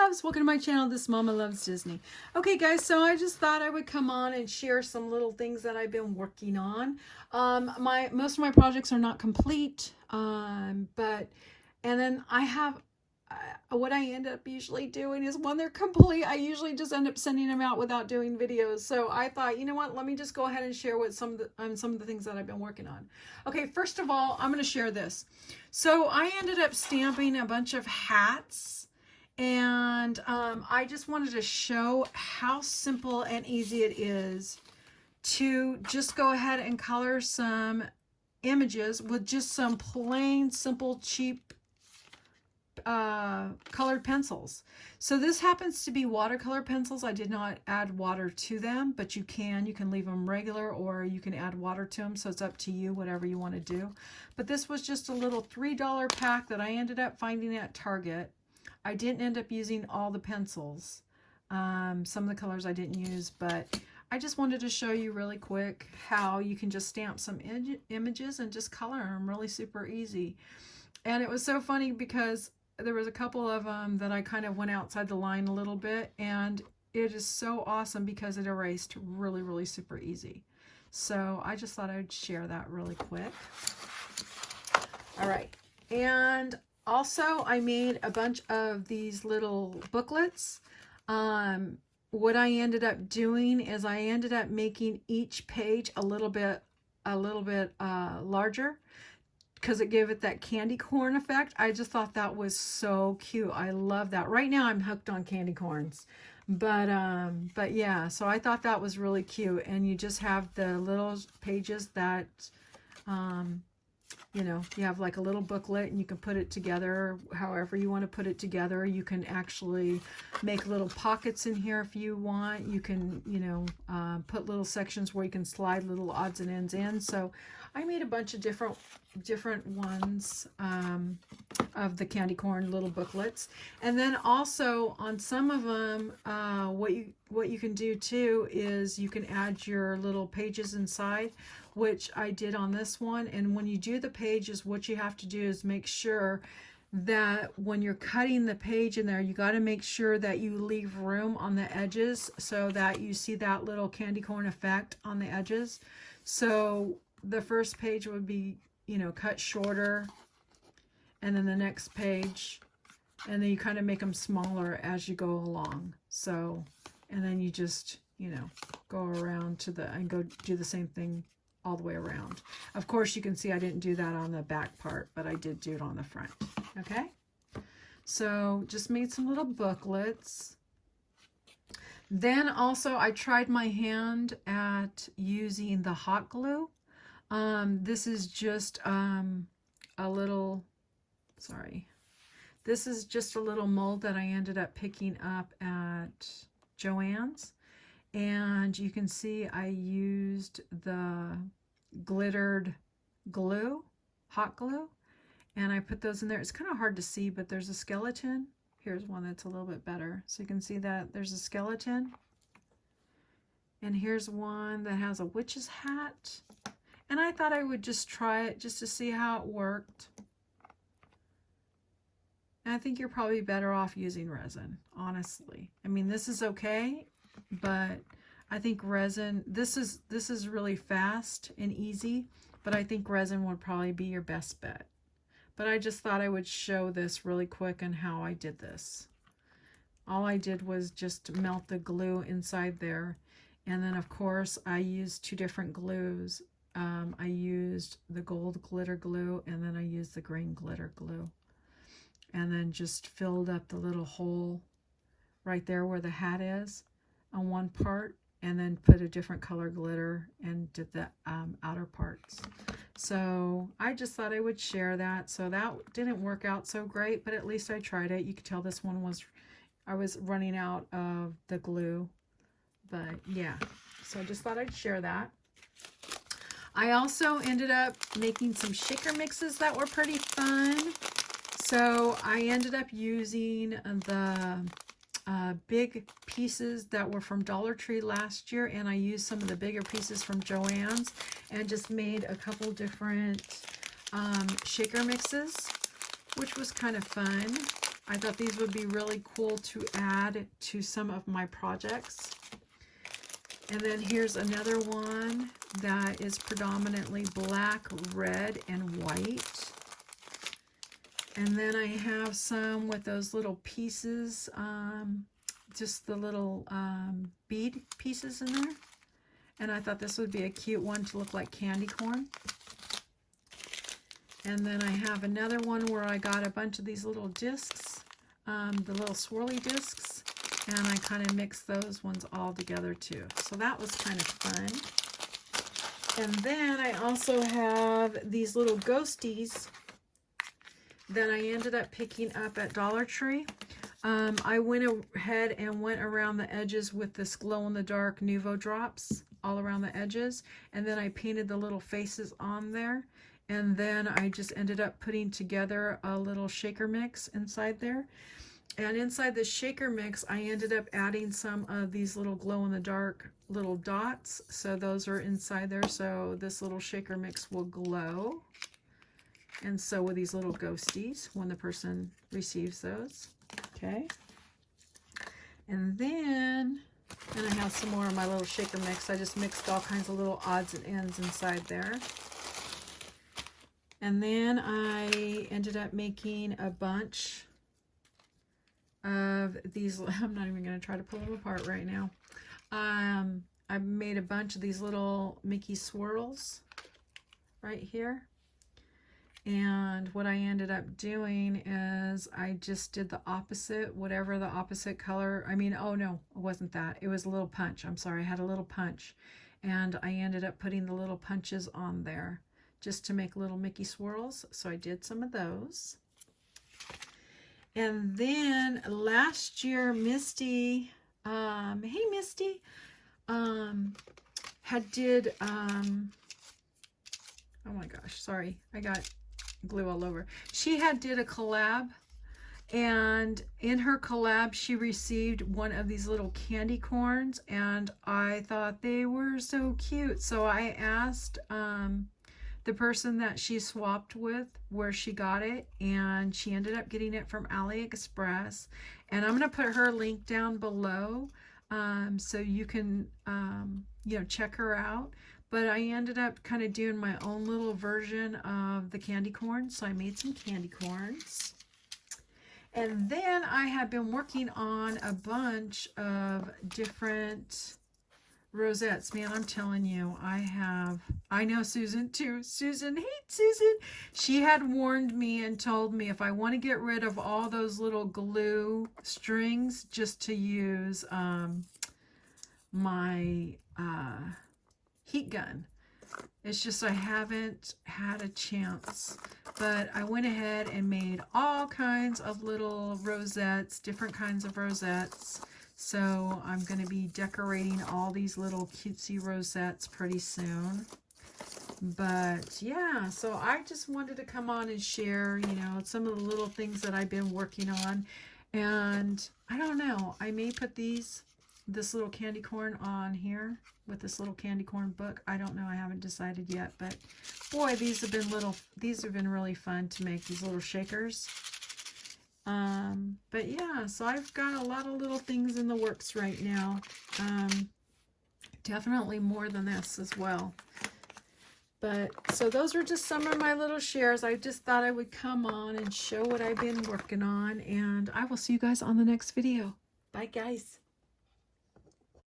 loves, welcome to my channel. This Mama Loves Disney. Okay guys, so I just thought I would come on and share some little things that I've been working on. Most of my projects are not complete, and then I have what I end up usually doing is when they're complete, I usually just end up sending them out without doing videos. So I thought, you know what, let me just go ahead and share what some of the things that I've been working on. Okay, first of all, I'm going to share this. So I ended up stamping a bunch of hats, and I just wanted to show how simple and easy it is to just go ahead and color some images with just some plain, simple, cheap colored pencils. So this happens to be watercolor pencils. I did not add water to them, but you can leave them regular or you can add water to them, so it's up to you, whatever you want to do. But this was just a little $3 pack that I ended up finding at Target. I didn't end up using all the pencils. Some of the colors I didn't use, but I just wanted to show you really quick how you can just stamp some images and just color them really super easy. And it was so funny because there was a couple of them that I kind of went outside the line a little bit, and it is so awesome because it erased really, really super easy. So I just thought I'd share that really quick. All right. And also I made a bunch of these little booklets. What I ended up doing is I ended up making each page a little bit larger, because it gave it that candy corn effect. I just thought that was so cute. I love that. Right now I'm hooked on candy corns. But yeah, so I thought that was really cute. And you just have the little pages that, you know, you have like a little booklet and you can put it together however you want to put it together. You can actually make little pockets in here if you want. You can, you know, put little sections where you can slide little odds and ends in. So I made a bunch of different ones of the candy corn little booklets. And then also on some of them, what you can do too is you can add your little pages inside, which I did on this one. And when you do the pages, what you have to do is make sure that when you're cutting the page in there, you got to make sure that you leave room on the edges so that you see that little candy corn effect on the edges. So the first page would be, you know, cut shorter, and then the next page, and then you kind of make them smaller as you go along. So, and then you just, you know, go around and go do the same thing all the way around. Of course, you can see I didn't do that on the back part, but I did do it on the front. Okay, so just made some little booklets. Then also I tried my hand at using the hot glue. This is just this is just a little mold that I ended up picking up at Joann's. And you can see I used the glittered glue, hot glue, and I put those in there. It's kind of hard to see, but there's a skeleton. Here's one that's a little bit better. So you can see that there's a skeleton. And here's one that has a witch's hat. And I thought I would just try it just to see how it worked. And I think you're probably better off using resin, honestly. I mean, this is okay, but I think resin, this is really fast and easy, but I think resin would probably be your best bet. But I just thought I would show this really quick on how I did this. All I did was just melt the glue inside there. And then of course I used two different glues. I used the gold glitter glue, and then I used the green glitter glue, and then just filled up the little hole right there where the hat is on one part, and then put a different color glitter and did the outer parts. So I just thought I would share that. So that didn't work out so great, but at least I tried it. You could tell this one I was running out of the glue, but yeah, so I just thought I'd share that. I also ended up making some shaker mixes that were pretty fun. So I ended up using the big pieces that were from Dollar Tree last year, and I used some of the bigger pieces from Joann's and just made a couple different shaker mixes, which was kind of fun. I thought these would be really cool to add to some of my projects. And then here's another one that is predominantly black, red, and white. And then I have some with those little pieces, just the little bead pieces in there. And I thought this would be a cute one to look like candy corn. And then I have another one where I got a bunch of these little discs, the little swirly discs, and I kind of mixed those ones all together too. So that was kind of fun. And then I also have these little ghosties that I ended up picking up at Dollar Tree. I went ahead and went around the edges with this glow-in-the-dark Nuvo drops all around the edges, and then I painted the little faces on there. And then I just ended up putting together a little shaker mix inside there. And inside the shaker mix, I ended up adding some of these little glow-in-the-dark little dots. So those are inside there. So this little shaker mix will glow. And so will these little ghosties when the person receives those. Okay. And then, and I have some more of my little shaker mix. I just mixed all kinds of little odds and ends inside there. And then I ended up making a bunch of these. I'm not even going to try to pull them apart right now. I made a bunch of these little Mickey swirls right here. And what I ended up doing is I just did the opposite, whatever the opposite color. I mean, oh no, it wasn't that. It was a little punch. I'm sorry, I had a little punch. And I ended up putting the little punches on there just to make little Mickey swirls. So I did some of those. And then last year, Misty, hey Misty, had did, oh my gosh, sorry, I got glue all over. She had did a collab, and in her collab she received one of these little candy corns, and I thought they were so cute. So I asked the person that she swapped with where she got it, and she ended up getting it from AliExpress. And I'm going to put her link down below so you can you know, check her out. But I ended up kind of doing my own little version of the candy corn. So I made some candy corns. And then I have been working on a bunch of different rosettes. Man, I'm telling you, I know Susan too. Susan, hey Susan. She had warned me and told me if I want to get rid of all those little glue strings, just to use my heat gun. It's just I haven't had a chance, but I went ahead and made all kinds of little rosettes, different kinds of rosettes. So I'm going to be decorating all these little cutesy rosettes pretty soon. But yeah, so I just wanted to come on and share, you know, some of the little things that I've been working on. And I don't know, I may put this little candy corn on here with this little candy corn book. I don't know, I haven't decided yet, but boy, these have been really fun to make, these little shakers. But yeah, so I've got a lot of little things in the works right now. Definitely more than this as well. But so those are just some of my little shares. I just thought I would come on and show what I've been working on, and I will see you guys on the next video. Bye guys.